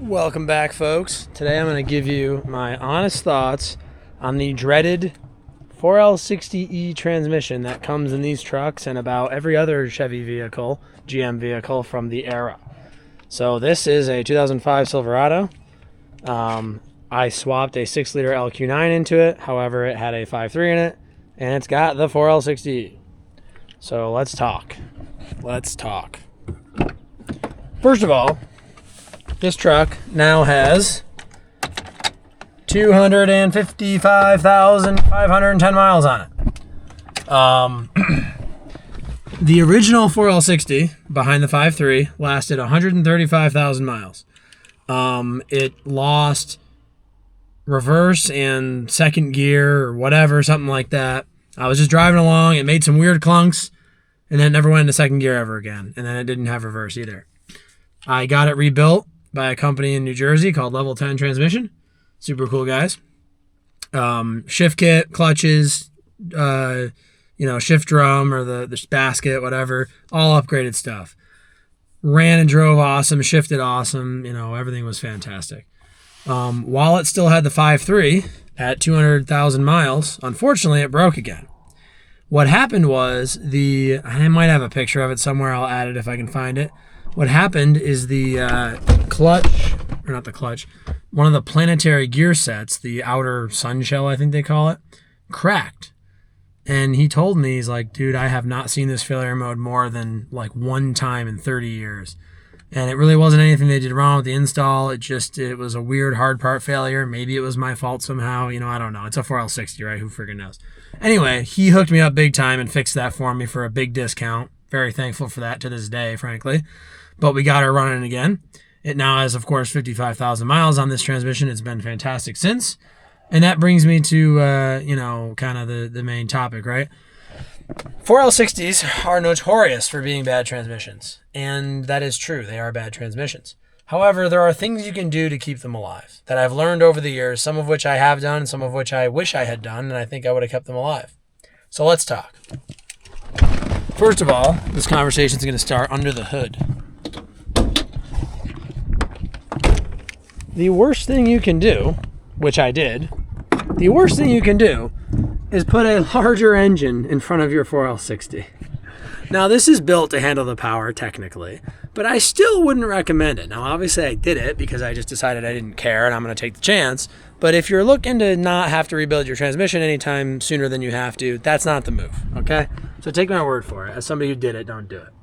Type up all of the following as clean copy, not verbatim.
Welcome back, folks. Today I'm going to give you my honest thoughts on the dreaded 4L60E transmission that comes in these trucks and about every other Chevy vehicle, GM vehicle from the era. So this is a 2005 Silverado. I swapped a 6-liter LQ9 into it. However, it had a 5.3 in it, and it's got the 4L60E. So let's talk. First of all, this truck now has 255,510 miles on it. The original 4L60 behind the 5.3 lasted 135,000 miles. It lost reverse and second gear or whatever, something like that. I was just driving along. It made some weird clunks, and then it never went into second gear ever again. And then it didn't have reverse either. I got it rebuilt by a company in New Jersey called Level 10 Transmission. Super cool guys. Shift kit, clutches, shift drum or the basket, whatever. All upgraded stuff. Ran and drove awesome, shifted awesome. Everything was fantastic. While it still had the 5.3 at 200,000 miles, unfortunately it broke again. What happened was I might have a picture of it somewhere. I'll add it if I can find it. What happened is one of the planetary gear sets, the outer sun shell, I think they call it, cracked. And he told me, he's like, dude, I have not seen this failure mode more than like one time in 30 years. And it really wasn't anything they did wrong with the install. It was a weird hard part failure. Maybe it was my fault somehow. I don't know. It's a 4L60, right? Who friggin' knows? Anyway, he hooked me up big time and fixed that for me for a big discount. Very thankful for that to this day, frankly. But we got her running again. It now has, of course, 55,000 miles on this transmission. It's been fantastic since. And that brings me to, kind of the main topic, right? 4L60s are notorious for being bad transmissions. And that is true. They are bad transmissions. However, there are things you can do to keep them alive that I've learned over the years, some of which I have done, and some of which I wish I had done, and I think I would have kept them alive. So let's talk. First of all, this conversation is going to start under the hood. The worst thing you can do, which I did, is put a larger engine in front of your 4L60. Now, this is built to handle the power, technically, but I still wouldn't recommend it. Now, obviously, I did it because I just decided I didn't care and I'm going to take the chance. But if you're looking to not have to rebuild your transmission anytime sooner than you have to, that's not the move, okay? So take my word for it. As somebody who did it, don't do it.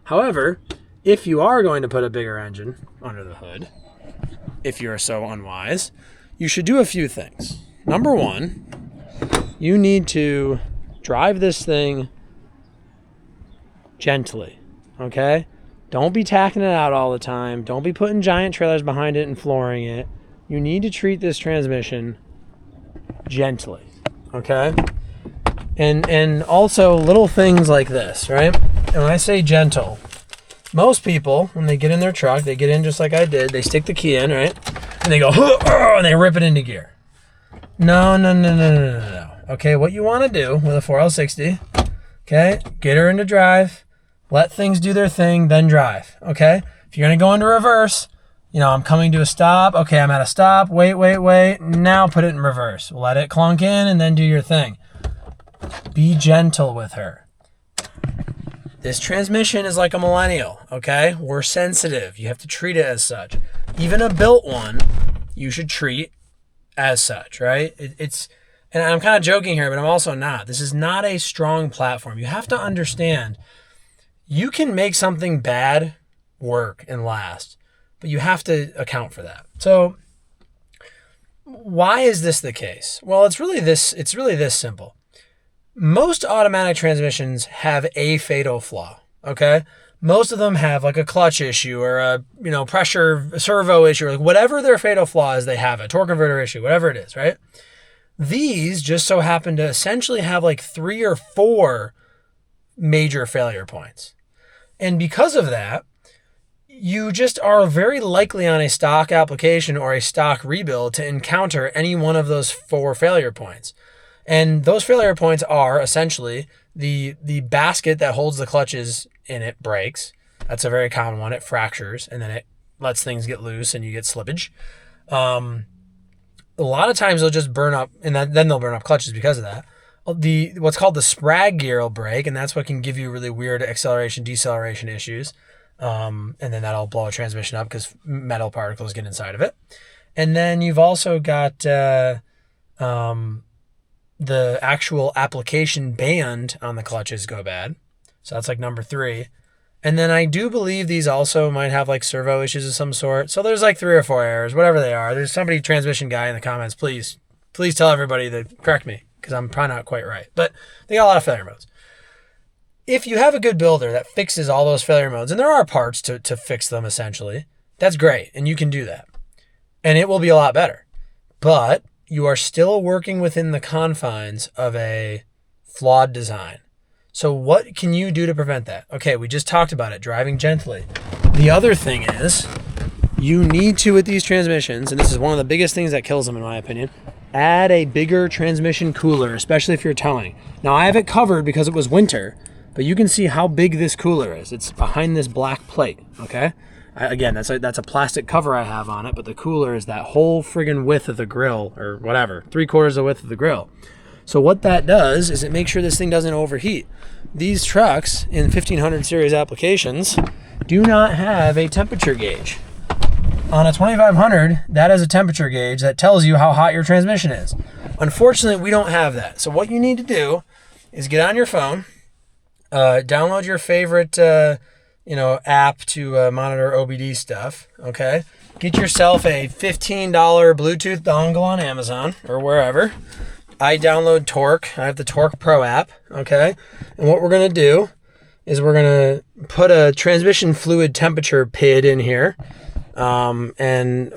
However, if you are going to put a bigger engine under the hood, if you're so unwise, you should do a few things. Number one, you need to drive this thing gently, okay? Don't be tacking it out all the time. Don't be putting giant trailers behind it and flooring it. You need to treat this transmission gently, okay? And also little things like this, right? And when I say gentle, most people, when they get in their truck, they get in just like I did. They stick the key in, right? And they go, and they rip it into gear. No. Okay, what you want to do with a 4L60, okay, get her into drive, let things do their thing, then drive, okay? If you're going to go into reverse, I'm coming to a stop. Okay, I'm at a stop. Wait. Now put it in reverse. Let it clunk in and then do your thing. Be gentle with her. This transmission is like a millennial, okay? We're sensitive. You have to treat it as such. Even a built one, you should treat as such, right? And I'm kind of joking here, but I'm also not. This is not a strong platform. You have to understand, you can make something bad work and last, but you have to account for that. So why is this the case? Well, it's really this simple. Most automatic transmissions have a fatal flaw, okay? Most of them have like a clutch issue or a, pressure servo issue, or like whatever their fatal flaw is, they have a torque converter issue, whatever it is, right? These just so happen to essentially have like 3 or 4 major failure points. And because of that, you just are very likely on a stock application or a stock rebuild to encounter any one of those 4 failure points. And those failure points are essentially the basket that holds the clutches in it breaks. That's a very common one. It fractures and then it lets things get loose and you get slippage. A lot of times they'll just burn up, and then they'll burn up clutches because of that. What's called the sprag gear will break, and that's what can give you really weird acceleration, deceleration issues. And then that'll blow a transmission up because metal particles get inside of it. And then you've also got the actual application band on the clutches go bad. So that's like number 3. And then I do believe these also might have like servo issues of some sort. So there's like 3 or 4 errors, whatever they are. There's somebody transmission guy in the comments. Please tell everybody to correct me because I'm probably not quite right. But they got a lot of failure modes. If you have a good builder that fixes all those failure modes, and there are parts to fix them essentially, that's great. And you can do that. And it will be a lot better. But you are still working within the confines of a flawed design. So what can you do to prevent that? Okay, we just talked about it, driving gently. The other thing is you need to, with these transmissions, and this is one of the biggest things that kills them in my opinion, add a bigger transmission cooler, especially if you're towing. Now I have it covered because it was winter, but you can see how big this cooler is. It's behind this black plate, okay? Again, that's a plastic cover I have on it, but the cooler is that whole friggin' width of the grill, or whatever, 3/4 the width of the grill. So what that does is it makes sure this thing doesn't overheat. These trucks in 1500 series applications do not have a temperature gauge. On a 2500, that is a temperature gauge that tells you how hot your transmission is. Unfortunately, we don't have that. So what you need to do is get on your phone, download your favorite app to monitor OBD stuff, okay? Get yourself a $15 Bluetooth dongle on Amazon or wherever. I download Torque. I have the Torque Pro app, okay? And what we're going to do is we're going to put a transmission fluid temperature PID in here. And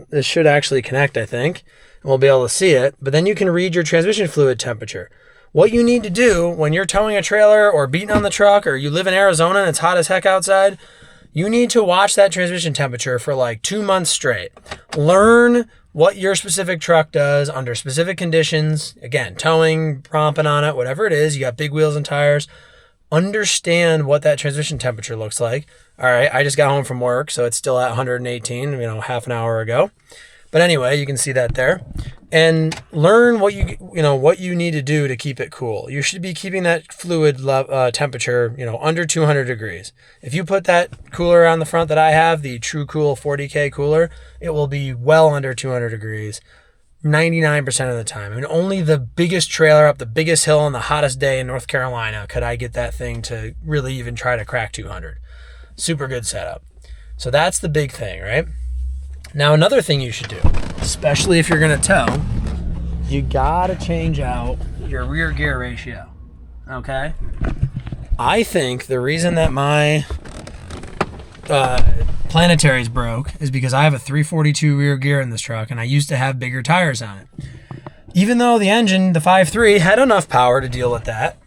this should actually connect, I think. And we'll be able to see it. But then you can read your transmission fluid temperature. What you need to do when you're towing a trailer or beating on the truck or you live in Arizona and it's hot as heck outside, you need to watch that transmission temperature for like 2 months straight. Learn what your specific truck does under specific conditions. Again, towing, romping on it, whatever it is. You got big wheels and tires. Understand what that transmission temperature looks like. All right, I just got home from work, so it's still at 118, half an hour ago. But anyway, you can see that there. And learn what you need to do to keep it cool. You should be keeping that fluid temperature, under 200 degrees. If you put that cooler on the front that I have, the True Cool 40K cooler, it will be well under 200 degrees 99% of the time. I mean, only the biggest trailer up the biggest hill on the hottest day in North Carolina could I get that thing to really even try to crack 200. Super good setup. So that's the big thing, right? Now, another thing you should do, especially if you're going to tow, you got to change out your rear gear ratio, okay? I think the reason that my Planetary's broke is because I have a 342 rear gear in this truck, and I used to have bigger tires on it. Even though the engine, the 5.3, had enough power to deal with that,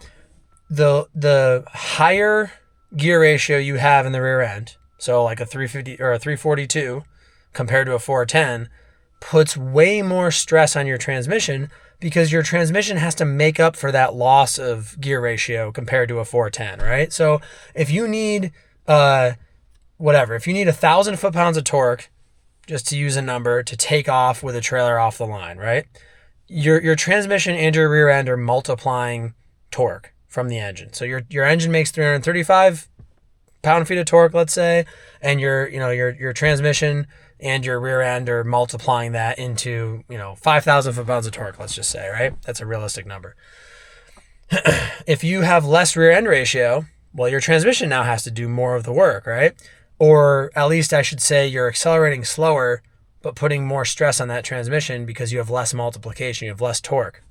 the higher gear ratio you have in the rear end, so like a 350 or a 342, compared to a 410, puts way more stress on your transmission because your transmission has to make up for that loss of gear ratio compared to a 410, right? So if you need, if you need 1,000 foot-pounds of torque, just to use a number, to take off with a trailer off the line, right? Your transmission and your rear end are multiplying torque from the engine. So your engine makes 335 pound-feet of torque, let's say, and your transmission and your rear end are multiplying that into, 5,000 foot-pounds of torque, let's just say, right? That's a realistic number. If you have less rear end ratio, well, your transmission now has to do more of the work, right? Or at least I should say you're accelerating slower, but putting more stress on that transmission because you have less multiplication, you have less torque.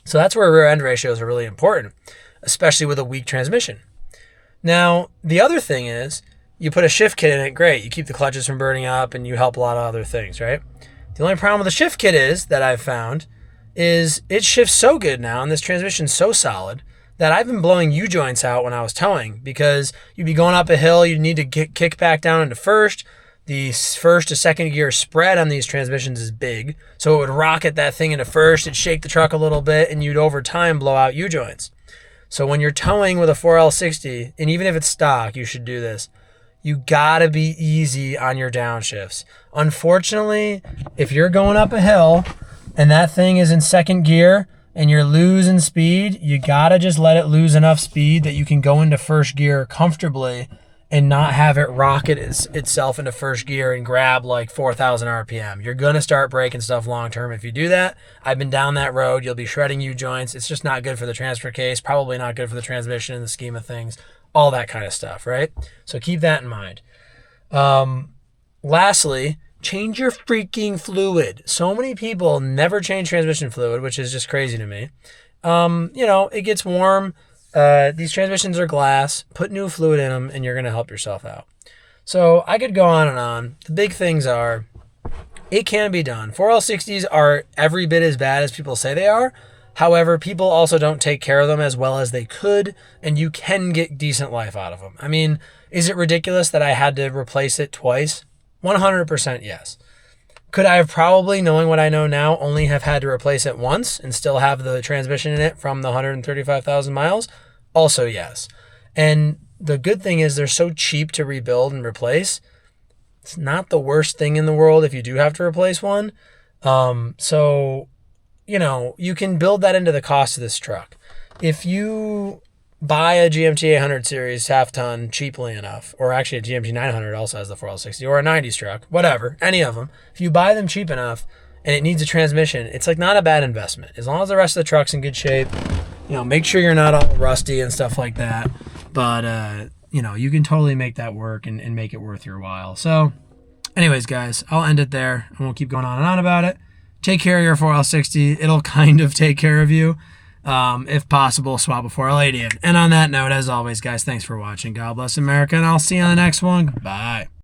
So that's where rear end ratios are really important, especially with a weak transmission. Now, the other thing is, you put a shift kit in it, great. You keep the clutches from burning up and you help a lot of other things, right? The only problem with the shift kit is, that I've found, is it shifts so good now and this transmission's so solid that I've been blowing U-joints out when I was towing because you'd be going up a hill, you need to kick back down into first. The first to second gear spread on these transmissions is big, so it would rocket that thing into first, it'd shake the truck a little bit, and you'd over time blow out U-joints. So when you're towing with a 4L60, and even if it's stock, you should do this, You gotta be easy on your downshifts. Unfortunately, if you're going up a hill and that thing is in second gear and you're losing speed, you gotta just let it lose enough speed that you can go into first gear comfortably and not have it rocket itself into first gear and grab like 4,000 RPM. You're gonna start breaking stuff long term if you do that. I've been down that road. You'll be shredding U-joints. It's just not good for the transfer case, probably not good for the transmission in the scheme of things, all that kind of stuff, right? So keep that in mind. Lastly, change your freaking fluid. So many people never change transmission fluid, which is just crazy to me. It gets warm. These transmissions are glass. Put new fluid in them and you're going to help yourself out. So I could go on and on. The big things are, it can be done. 4L60s are every bit as bad as people say they are. However, people also don't take care of them as well as they could, and you can get decent life out of them. I mean, is it ridiculous that I had to replace it twice? 100% yes. Could I have probably, knowing what I know now, only have had to replace it once and still have the transmission in it from the 135,000 miles? Also yes. And the good thing is they're so cheap to rebuild and replace. It's not the worst thing in the world if you do have to replace one. You can build that into the cost of this truck. If you buy a GMT 800 series half ton cheaply enough, or actually a GMT 900 also has the 4L60, or a 90s truck, whatever, any of them, if you buy them cheap enough and it needs a transmission, it's like not a bad investment. As long as the rest of the truck's in good shape, make sure you're not all rusty and stuff like that. But, you can totally make that work and make it worth your while. So anyways, guys, I'll end it there. I won't keep going on and on about it. Take care of your 4L60. It'll kind of take care of you. If possible, swap a 4L80 in. And on that note, as always, guys, thanks for watching. God bless America, and I'll see you on the next one. Bye.